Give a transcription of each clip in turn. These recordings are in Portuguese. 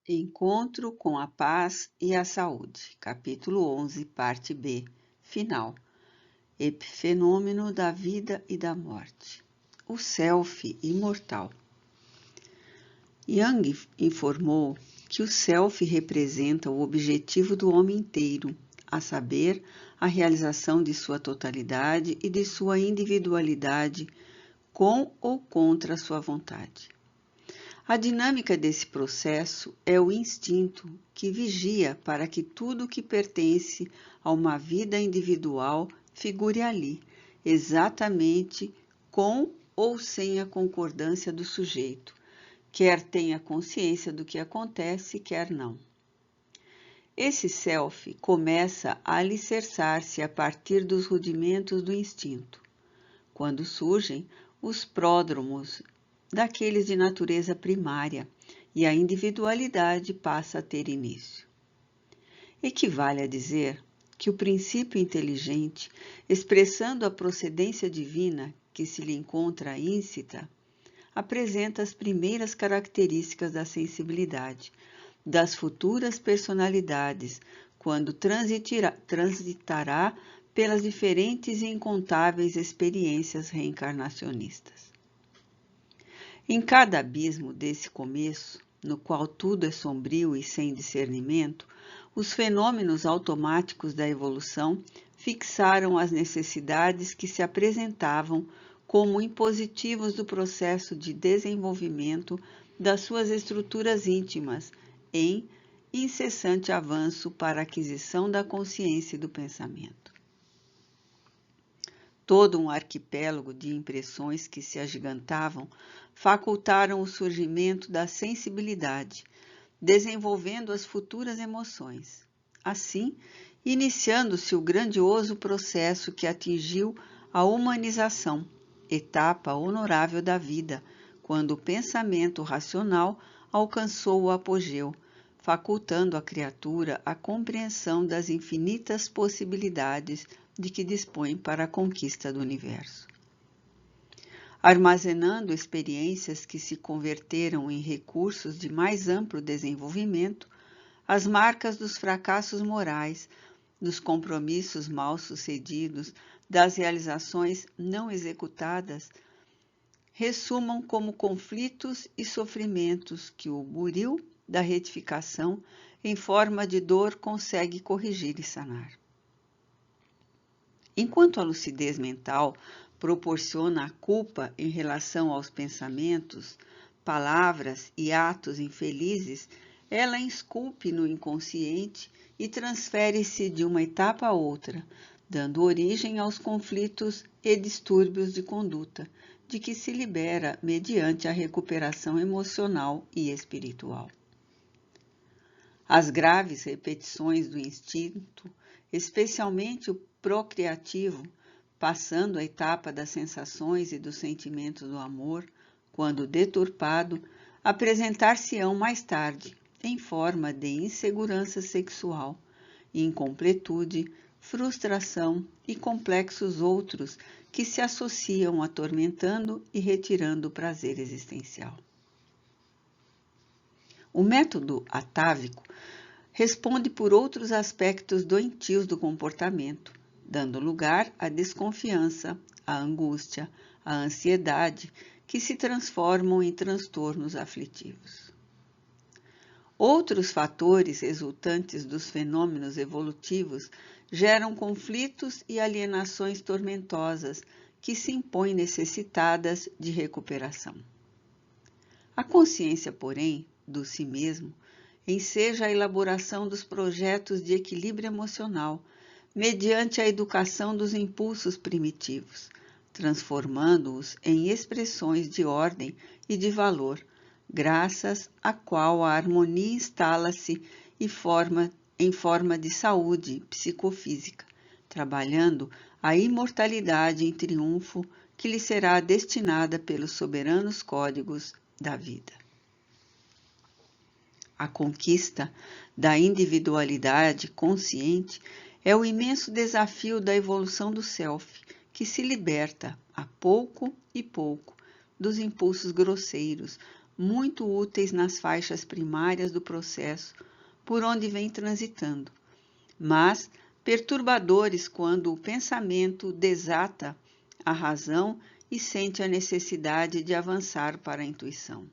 Encontro com a paz e a saúde, capítulo 11, parte B, final. Epifenômeno da vida e da morte. O self imortal. Jung informou que o self representa o objetivo do homem inteiro, a saber, a realização de sua totalidade e de sua individualidade, com ou contra a sua vontade. A dinâmica desse processo é o instinto que vigia para que tudo que pertence a uma vida individual figure ali, exatamente com ou sem a concordância do sujeito, quer tenha consciência do que acontece, quer não. Esse self começa a alicerçar-se a partir dos rudimentos do instinto, quando surgem os pródromos daqueles de natureza primária, e a individualidade passa a ter início. Equivale a dizer que o princípio inteligente, expressando a procedência divina que se lhe encontra íncita, apresenta as primeiras características da sensibilidade, das futuras personalidades, quando transitará pelas diferentes e incontáveis experiências reencarnacionistas. Em cada abismo desse começo, no qual tudo é sombrio e sem discernimento, os fenômenos automáticos da evolução fixaram as necessidades que se apresentavam como impositivos do processo de desenvolvimento das suas estruturas íntimas, em incessante avanço para a aquisição da consciência e do pensamento. Todo um arquipélago de impressões que se agigantavam facultaram o surgimento da sensibilidade, desenvolvendo as futuras emoções. Assim, iniciando-se o grandioso processo que atingiu a humanização, etapa honorável da vida, quando o pensamento racional alcançou o apogeu, facultando à criatura a compreensão das infinitas possibilidades de que dispõe para a conquista do universo. Armazenando experiências que se converteram em recursos de mais amplo desenvolvimento, as marcas dos fracassos morais, dos compromissos mal sucedidos, das realizações não executadas, ressumam como conflitos e sofrimentos que o buril da retificação, em forma de dor, consegue corrigir e sanar. Enquanto a lucidez mental proporciona a culpa em relação aos pensamentos, palavras e atos infelizes, ela esculpe no inconsciente e transfere-se de uma etapa a outra, dando origem aos conflitos e distúrbios de conduta, de que se libera mediante a recuperação emocional e espiritual. As graves repetições do instinto, especialmente o procriativo, passando a etapa das sensações e dos sentimentos do amor, quando deturpado, apresentar-se-ão mais tarde, em forma de insegurança sexual, incompletude, frustração e complexos outros que se associam atormentando e retirando o prazer existencial. O método atávico responde por outros aspectos doentios do comportamento, dando lugar à desconfiança, à angústia, à ansiedade, que se transformam em transtornos aflitivos. Outros fatores resultantes dos fenômenos evolutivos geram conflitos e alienações tormentosas que se impõem necessitadas de recuperação. A consciência, porém, do si mesmo, enseja a elaboração dos projetos de equilíbrio emocional, mediante a educação dos impulsos primitivos, transformando-os em expressões de ordem e de valor, graças à qual a harmonia instala-se em forma de saúde psicofísica, trabalhando a imortalidade em triunfo que lhe será destinada pelos soberanos códigos da vida. A conquista da individualidade consciente é o imenso desafio da evolução do self, que se liberta, a pouco e pouco, dos impulsos grosseiros, muito úteis nas faixas primárias do processo por onde vem transitando, mas perturbadores quando o pensamento desata a razão e sente a necessidade de avançar para a intuição.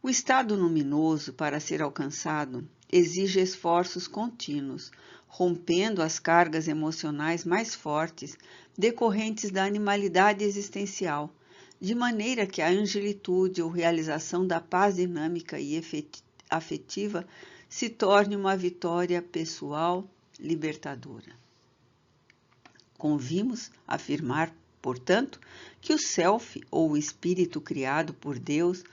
O estado luminoso, para ser alcançado, exige esforços contínuos, rompendo as cargas emocionais mais fortes decorrentes da animalidade existencial, de maneira que a angelitude ou realização da paz dinâmica e afetiva se torne uma vitória pessoal libertadora. Convimos afirmar, portanto, que o self, ou o espírito criado por Deus,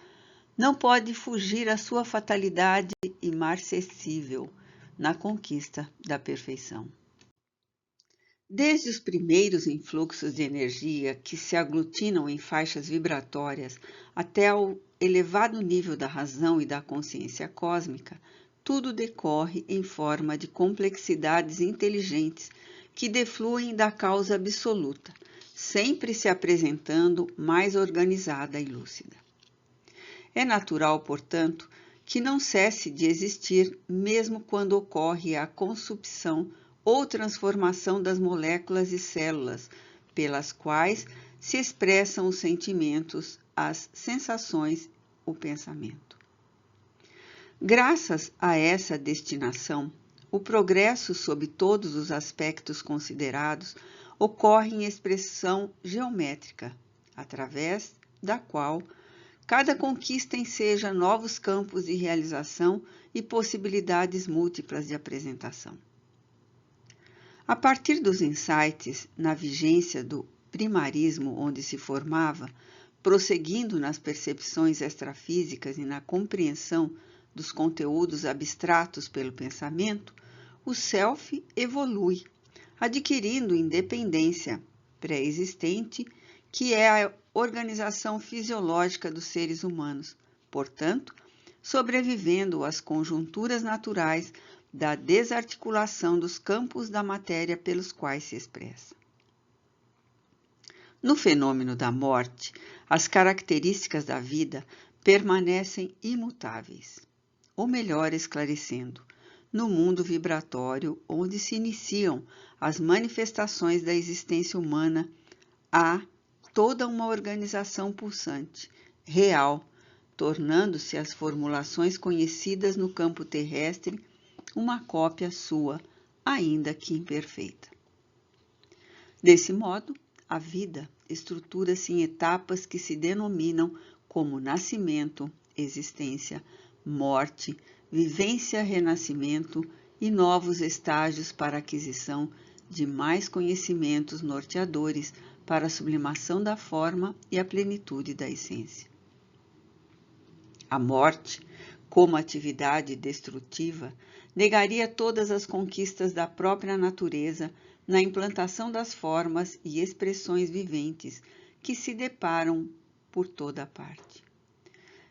não pode fugir à sua fatalidade imarcessível na conquista da perfeição. Desde os primeiros influxos de energia que se aglutinam em faixas vibratórias até ao elevado nível da razão e da consciência cósmica, tudo decorre em forma de complexidades inteligentes que defluem da causa absoluta, sempre se apresentando mais organizada e lúcida. É natural, portanto, que não cesse de existir mesmo quando ocorre a consubção ou transformação das moléculas e células, pelas quais se expressam os sentimentos, as sensações, o pensamento. Graças a essa destinação, o progresso sob todos os aspectos considerados ocorre em expressão geométrica, através da qual cada conquista enseja novos campos de realização e possibilidades múltiplas de apresentação. A partir dos insights na vigência do primarismo onde se formava, prosseguindo nas percepções extrafísicas e na compreensão dos conteúdos abstratos pelo pensamento, o self evolui, adquirindo independência pré-existente, que é a organização fisiológica dos seres humanos, portanto, sobrevivendo às conjunturas naturais da desarticulação dos campos da matéria pelos quais se expressa. No fenômeno da morte, as características da vida permanecem imutáveis, ou melhor esclarecendo, no mundo vibratório onde se iniciam as manifestações da existência humana, há toda uma organização pulsante, real, tornando-se as formulações conhecidas no campo terrestre uma cópia sua, ainda que imperfeita. Desse modo, a vida estrutura-se em etapas que se denominam como nascimento, existência, morte, vivência, renascimento e novos estágios para a aquisição de mais conhecimentos norteadores para a sublimação da forma e a plenitude da essência. A morte, como atividade destrutiva, negaria todas as conquistas da própria natureza na implantação das formas e expressões viventes que se deparam por toda parte.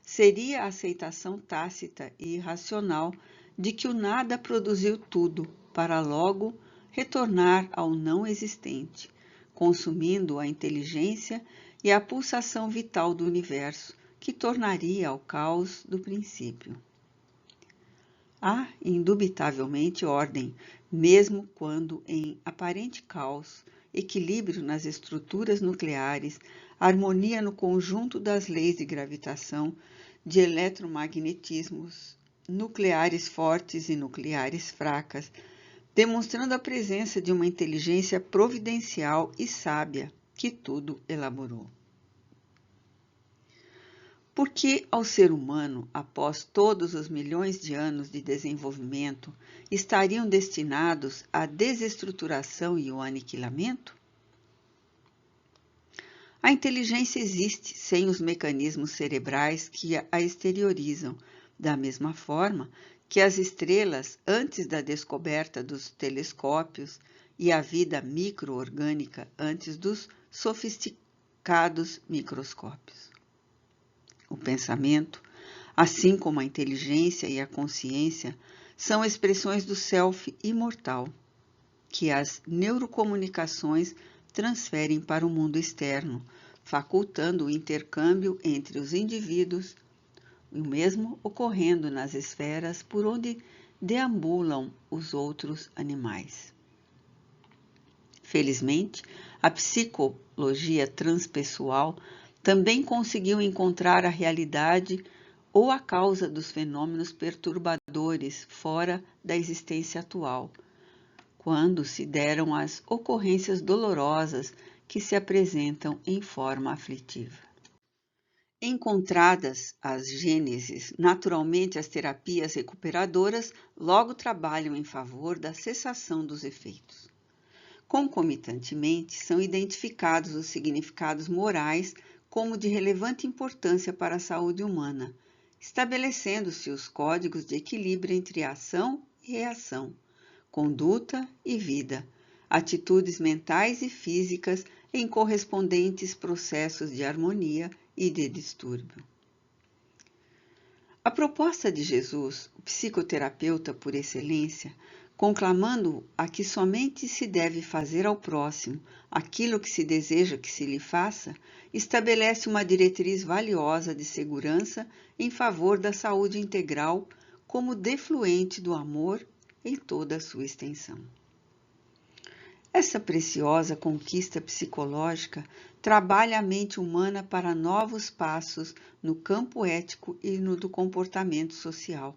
Seria a aceitação tácita e irracional de que o nada produziu tudo, para logo retornar ao não existente, consumindo a inteligência e a pulsação vital do universo, que tornaria ao caos do princípio. Há, indubitavelmente, ordem, mesmo quando em aparente caos, equilíbrio nas estruturas nucleares, harmonia no conjunto das leis de gravitação, de eletromagnetismos, nucleares fortes e nucleares fracas, demonstrando a presença de uma inteligência providencial e sábia que tudo elaborou. Porque ao ser humano, após todos os milhões de anos de desenvolvimento, estariam destinados à desestruturação e ao aniquilamento? A inteligência existe sem os mecanismos cerebrais que a exteriorizam, da mesma forma que as estrelas, antes da descoberta dos telescópios, e a vida micro-orgânica antes dos sofisticados microscópios. O pensamento, assim como a inteligência e a consciência, são expressões do self imortal, que as neurocomunicações transferem para o mundo externo, facultando o intercâmbio entre os indivíduos, e o mesmo ocorrendo nas esferas por onde deambulam os outros animais. Felizmente, a psicologia transpessoal também conseguiu encontrar a realidade ou a causa dos fenômenos perturbadores fora da existência atual, quando se deram as ocorrências dolorosas que se apresentam em forma aflitiva. Encontradas as gêneses, naturalmente as terapias recuperadoras logo trabalham em favor da cessação dos efeitos. Concomitantemente, são identificados os significados morais como de relevante importância para a saúde humana, estabelecendo-se os códigos de equilíbrio entre ação e reação, conduta e vida, atitudes mentais e físicas em correspondentes processos de harmonia e de distúrbio. A proposta de Jesus, o psicoterapeuta por excelência, conclamando a que somente se deve fazer ao próximo aquilo que se deseja que se lhe faça, estabelece uma diretriz valiosa de segurança em favor da saúde integral como defluente do amor em toda a sua extensão. Essa preciosa conquista psicológica trabalha a mente humana para novos passos no campo ético e no do comportamento social,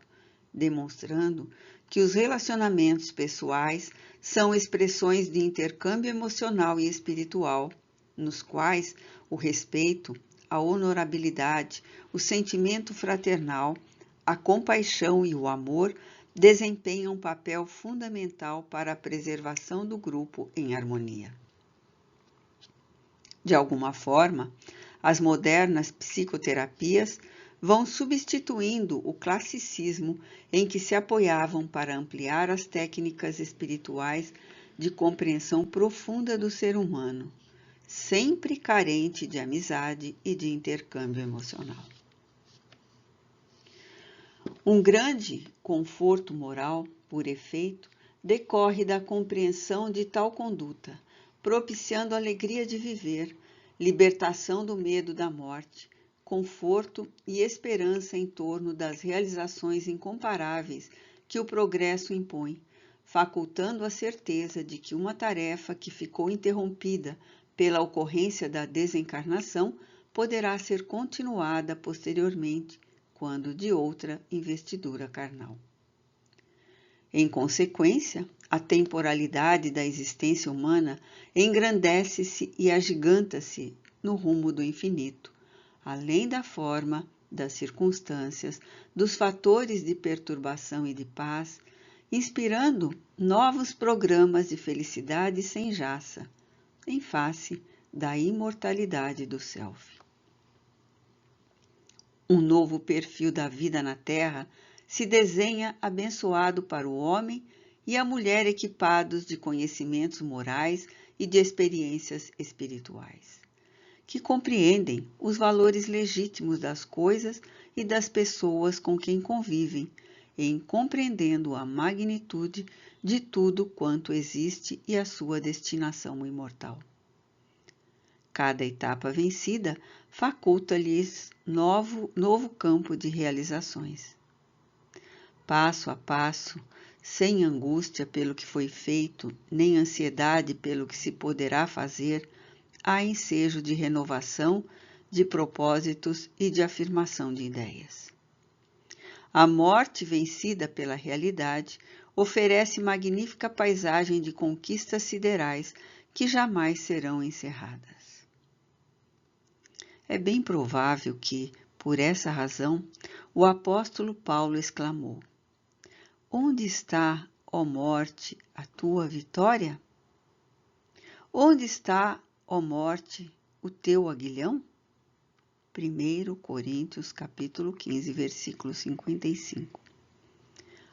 demonstrando que os relacionamentos pessoais são expressões de intercâmbio emocional e espiritual, nos quais o respeito, a honorabilidade, o sentimento fraternal, a compaixão e o amor desempenham um papel fundamental para a preservação do grupo em harmonia. De alguma forma, as modernas psicoterapias vão substituindo o classicismo em que se apoiavam para ampliar as técnicas espirituais de compreensão profunda do ser humano, sempre carente de amizade e de intercâmbio emocional. Um grande conforto moral, por efeito, decorre da compreensão de tal conduta, propiciando a alegria de viver, libertação do medo da morte, conforto e esperança em torno das realizações incomparáveis que o progresso impõe, facultando a certeza de que uma tarefa que ficou interrompida pela ocorrência da desencarnação poderá ser continuada posteriormente, quando de outra investidura carnal. Em consequência, a temporalidade da existência humana engrandece-se e agiganta-se no rumo do infinito, além da forma, das circunstâncias, dos fatores de perturbação e de paz, inspirando novos programas de felicidade sem jaça, em face da imortalidade do Self. Um novo perfil da vida na Terra se desenha abençoado para o homem e a mulher equipados de conhecimentos morais e de experiências espirituais, que compreendem os valores legítimos das coisas e das pessoas com quem convivem, em compreendendo a magnitude de tudo quanto existe e a sua destinação imortal. Cada etapa vencida faculta-lhes novo campo de realizações. Passo a passo, sem angústia pelo que foi feito, nem ansiedade pelo que se poderá fazer, há ensejo de renovação, de propósitos e de afirmação de ideias. A morte vencida pela realidade oferece magnífica paisagem de conquistas siderais que jamais serão encerradas. É bem provável que, por essa razão, o apóstolo Paulo exclamou: "Onde está, ó morte, a tua vitória? Onde está, ó morte, o teu aguilhão?" 1 Coríntios capítulo 15, versículo 55.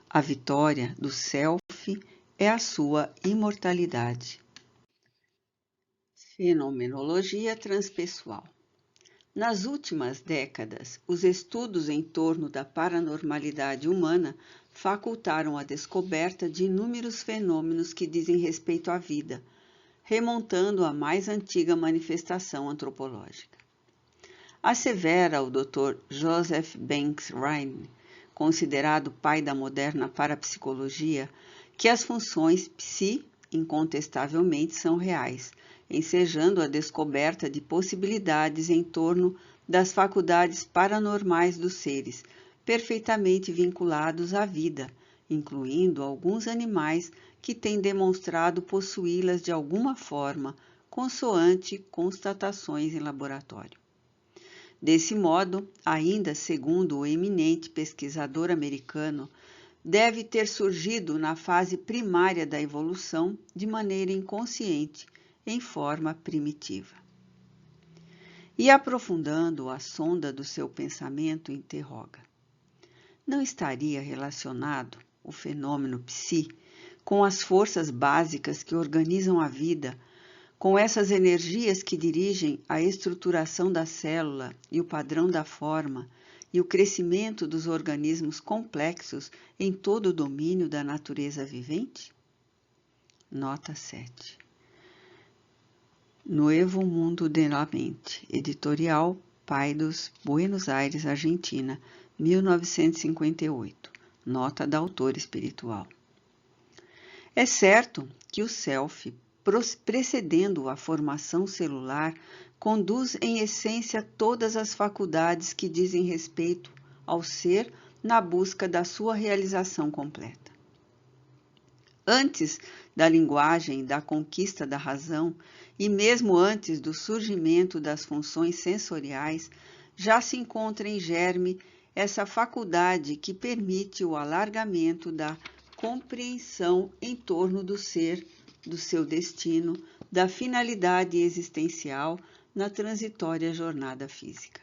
A vitória do Self é a sua imortalidade. Fenomenologia transpessoal. Nas últimas décadas, os estudos em torno da paranormalidade humana facultaram a descoberta de inúmeros fenômenos que dizem respeito à vida, remontando à mais antiga manifestação antropológica. Assevera o Dr. Joseph Banks Rhine, considerado pai da moderna parapsicologia, que as funções psi incontestavelmente são reais, ensejando a descoberta de possibilidades em torno das faculdades paranormais dos seres, perfeitamente vinculados à vida, incluindo alguns animais que têm demonstrado possuí-las de alguma forma, consoante constatações em laboratório. Desse modo, ainda segundo o eminente pesquisador americano, deve ter surgido na fase primária da evolução de maneira inconsciente, em forma primitiva. E aprofundando a sonda do seu pensamento, interroga: não estaria relacionado o fenômeno psi com as forças básicas que organizam a vida, com essas energias que dirigem a estruturação da célula e o padrão da forma e o crescimento dos organismos complexos em todo o domínio da natureza vivente? Nota 7. Nuevo Mundo de la Mente, editorial Paidós, Buenos Aires, Argentina, 1958. Nota da autora espiritual. É certo que o self, precedendo a formação celular, conduz em essência todas as faculdades que dizem respeito ao ser na busca da sua realização completa. Antes da linguagem, da conquista da razão e mesmo antes do surgimento das funções sensoriais, já se encontra em germe essa faculdade que permite o alargamento da compreensão em torno do ser, do seu destino, da finalidade existencial na transitória jornada física.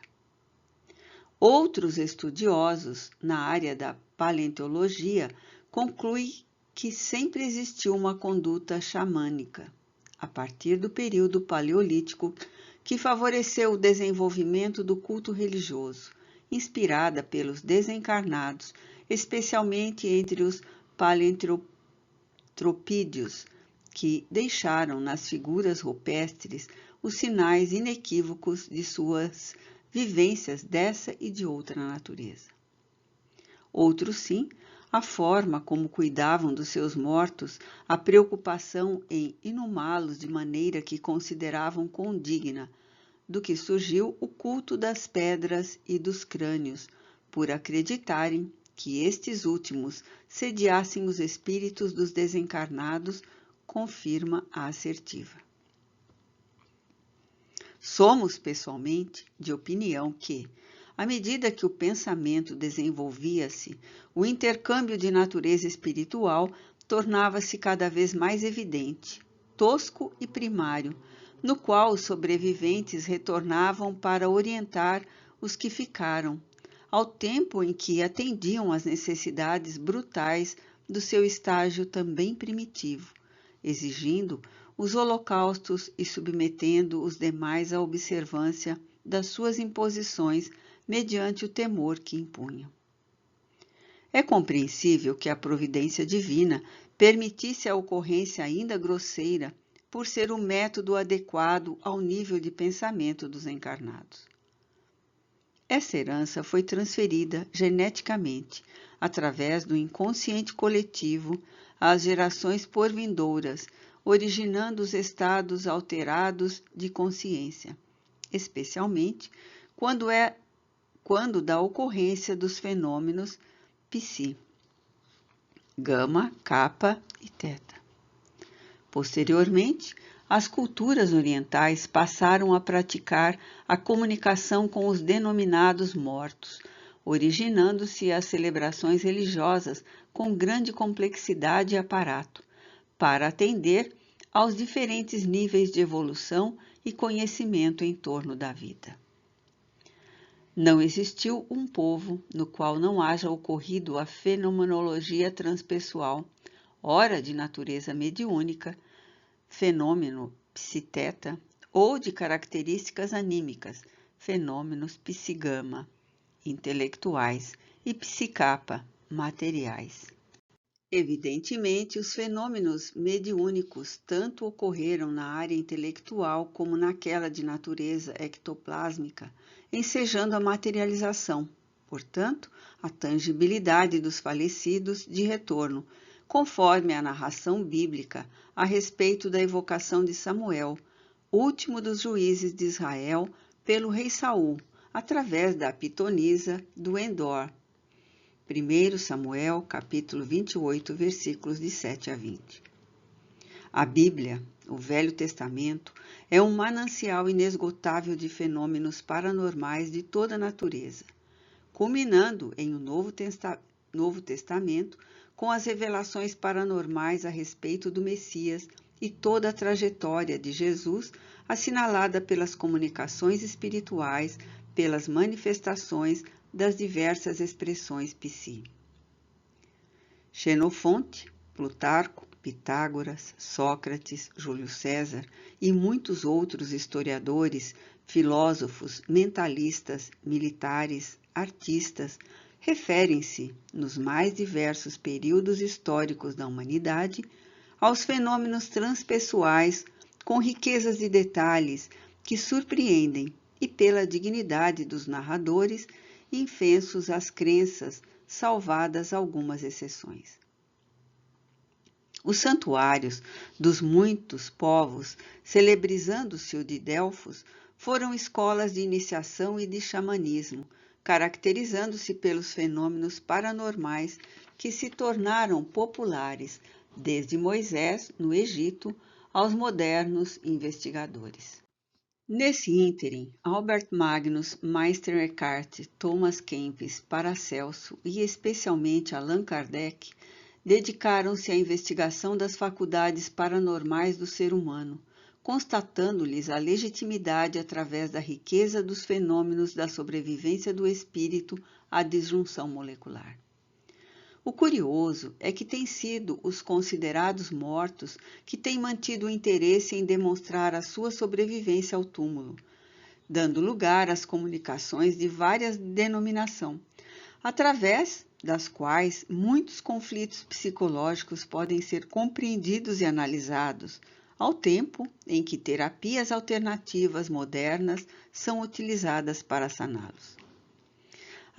Outros estudiosos na área da paleontologia concluem que sempre existiu uma conduta xamânica, a partir do período paleolítico, que favoreceu o desenvolvimento do culto religioso, inspirada pelos desencarnados, especialmente entre os paleontropídeos, que deixaram nas figuras rupestres os sinais inequívocos de suas vivências dessa e de outra natureza. Outros, sim, a forma como cuidavam dos seus mortos, a preocupação em inumá-los de maneira que consideravam condigna, do que surgiu o culto das pedras e dos crânios, por acreditarem que estes últimos sediassem os espíritos dos desencarnados, confirma a assertiva. Somos, pessoalmente, de opinião que, à medida que o pensamento desenvolvia-se, o intercâmbio de natureza espiritual tornava-se cada vez mais evidente, tosco e primário, no qual os sobreviventes retornavam para orientar os que ficaram, ao tempo em que atendiam às necessidades brutais do seu estágio também primitivo, exigindo os holocaustos e submetendo os demais à observância das suas imposições mediante o temor que impunham. É compreensível que a providência divina permitisse a ocorrência ainda grosseira por ser o método adequado ao nível de pensamento dos encarnados. Essa herança foi transferida geneticamente, através do inconsciente coletivo, às gerações porvindouras, originando os estados alterados de consciência, especialmente quando da ocorrência dos fenômenos psi, gama, kappa e teta. Posteriormente, as culturas orientais passaram a praticar a comunicação com os denominados mortos, originando-se as celebrações religiosas com grande complexidade e aparato, para atender aos diferentes níveis de evolução e conhecimento em torno da vida. Não existiu um povo no qual não haja ocorrido a fenomenologia transpessoal, ora de natureza mediúnica, fenômeno psiteta, ou de características anímicas, fenômenos psigama, intelectuais, e psicapa, materiais. Evidentemente, os fenômenos mediúnicos tanto ocorreram na área intelectual como naquela de natureza ectoplásmica, ensejando a materialização, portanto, a tangibilidade dos falecidos de retorno, conforme a narração bíblica a respeito da evocação de Samuel, último dos juízes de Israel, pelo rei Saul, através da pitonisa do Endor. 1 Samuel, capítulo 28, versículos de 7 a 20. A Bíblia, o Velho Testamento, é um manancial inesgotável de fenômenos paranormais de toda a natureza, culminando em um Novo Testamento com as revelações paranormais a respeito do Messias e toda a trajetória de Jesus, assinalada pelas comunicações espirituais, pelas manifestações das diversas expressões psi. Xenofonte, Plutarco, Pitágoras, Sócrates, Júlio César e muitos outros historiadores, filósofos, mentalistas, militares, artistas, referem-se, nos mais diversos períodos históricos da humanidade, aos fenômenos transpessoais com riquezas de detalhes que surpreendem e, pela dignidade dos narradores, infensos às crenças, salvadas algumas exceções. Os santuários dos muitos povos, celebrizando-se o de Delfos, foram escolas de iniciação e de xamanismo, caracterizando-se pelos fenômenos paranormais que se tornaram populares, desde Moisés, no Egito, aos modernos investigadores. Nesse ínterim, Albert Magnus, Meister Eckhart, Thomas Kempis, Paracelso e especialmente Allan Kardec dedicaram-se à investigação das faculdades paranormais do ser humano, constatando-lhes a legitimidade através da riqueza dos fenômenos da sobrevivência do espírito à disjunção molecular. O curioso é que têm sido os considerados mortos que têm mantido o interesse em demonstrar a sua sobrevivência ao túmulo, dando lugar às comunicações de várias denominação, através das quais muitos conflitos psicológicos podem ser compreendidos e analisados, ao tempo em que terapias alternativas modernas são utilizadas para saná-los.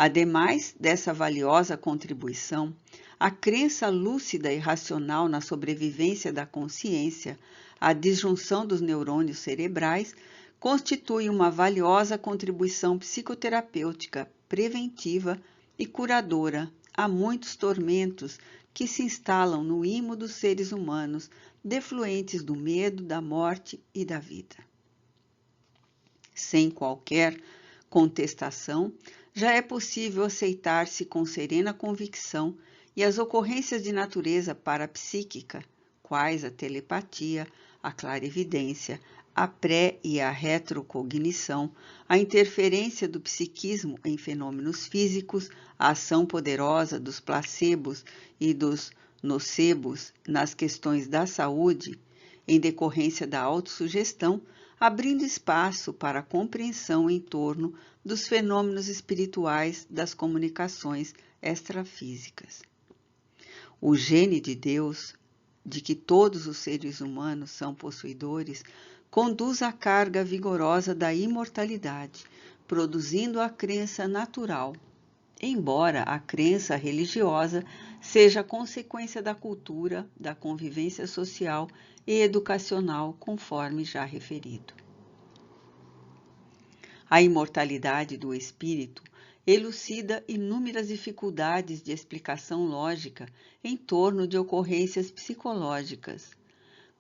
Ademais dessa valiosa contribuição, a crença lúcida e racional na sobrevivência da consciência, a disjunção dos neurônios cerebrais, constitui uma valiosa contribuição psicoterapêutica, preventiva e curadora a muitos tormentos que se instalam no imo dos seres humanos, defluentes do medo, da morte e da vida. Sem qualquer contestação, já é possível aceitar-se com serena convicção e as ocorrências de natureza parapsíquica, quais a telepatia, a clarividência, a pré- e a retrocognição, a interferência do psiquismo em fenômenos físicos, a ação poderosa dos placebos e dos nocebos nas questões da saúde, em decorrência da autossugestão, abrindo espaço para a compreensão em torno dos fenômenos espirituais das comunicações extrafísicas. O gene de Deus, de que todos os seres humanos são possuidores, conduz à carga vigorosa da imortalidade, produzindo a crença natural, embora a crença religiosa seja consequência da cultura, da convivência social e educacional, conforme já referido. A imortalidade do espírito elucida inúmeras dificuldades de explicação lógica em torno de ocorrências psicológicas,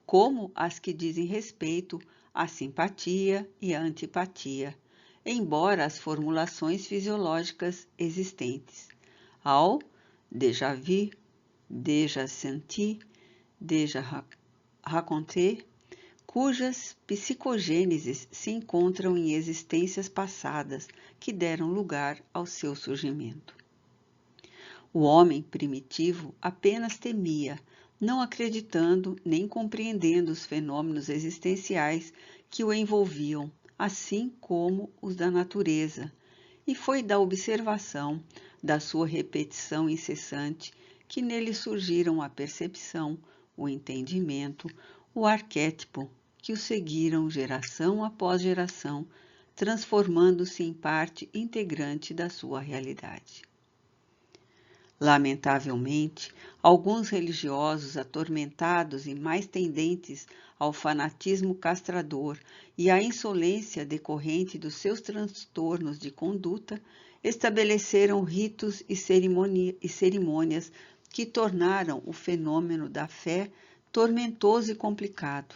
como as que dizem respeito à simpatia e à antipatia, embora as formulações fisiológicas existentes, ao déjà vu, déjà senti, déjà raconté, cujas psicogêneses se encontram em existências passadas que deram lugar ao seu surgimento. O homem primitivo apenas temia, não acreditando nem compreendendo os fenômenos existenciais que o envolviam, assim como os da natureza, e foi da observação, da sua repetição incessante, que nele surgiram a percepção, o entendimento, o arquétipo, que o seguiram geração após geração, transformando-se em parte integrante da sua realidade. Lamentavelmente, alguns religiosos atormentados e mais tendentes ao fanatismo castrador e à insolência decorrente dos seus transtornos de conduta, estabeleceram ritos e cerimônias que tornaram o fenômeno da fé tormentoso e complicado,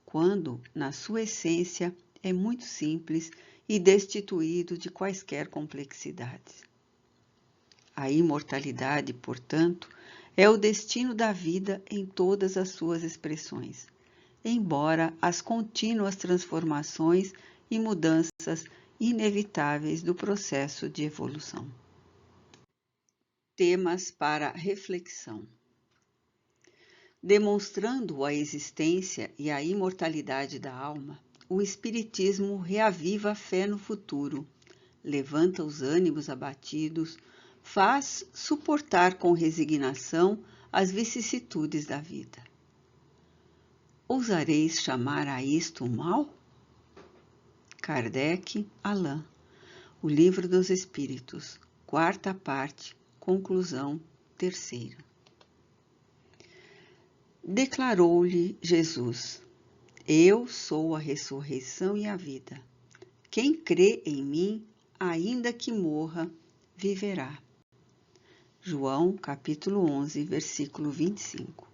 quando, na sua essência, é muito simples e destituído de quaisquer complexidades. A imortalidade, portanto, é o destino da vida em todas as suas expressões, embora as contínuas transformações e mudanças inevitáveis do processo de evolução. Temas para reflexão. Demonstrando a existência e a imortalidade da alma, o Espiritismo reaviva a fé no futuro, levanta os ânimos abatidos, faz suportar com resignação as vicissitudes da vida. Ousareis chamar a isto mal? Kardec, Alain, O Livro dos Espíritos, 4ª parte, conclusão 3ª. Declarou-lhe Jesus: Eu sou a ressurreição e a vida. Quem crê em mim, ainda que morra, viverá. João, capítulo 11, versículo 25.